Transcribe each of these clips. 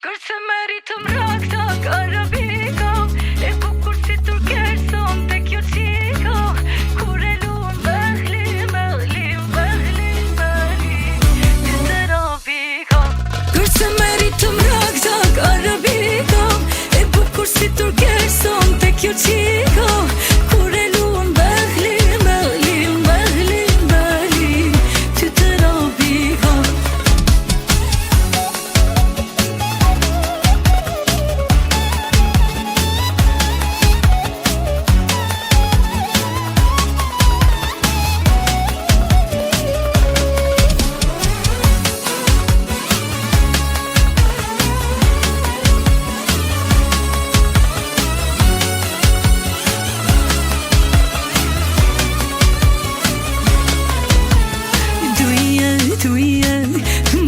Kërse meritëm rakta karabiko, e bukur si turkeson te kjo qiko, kur e luan behli, ty të robiko. Kërse meritëm rakta karabiko, e bukur si turkeson te kjo qiko, kur e luan behli, ty të robiko.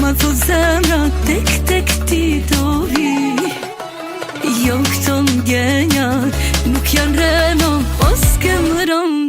Ma thot zemra tek ti do vi. Jo këto mgenja nuk janë reno, os ke më rëmë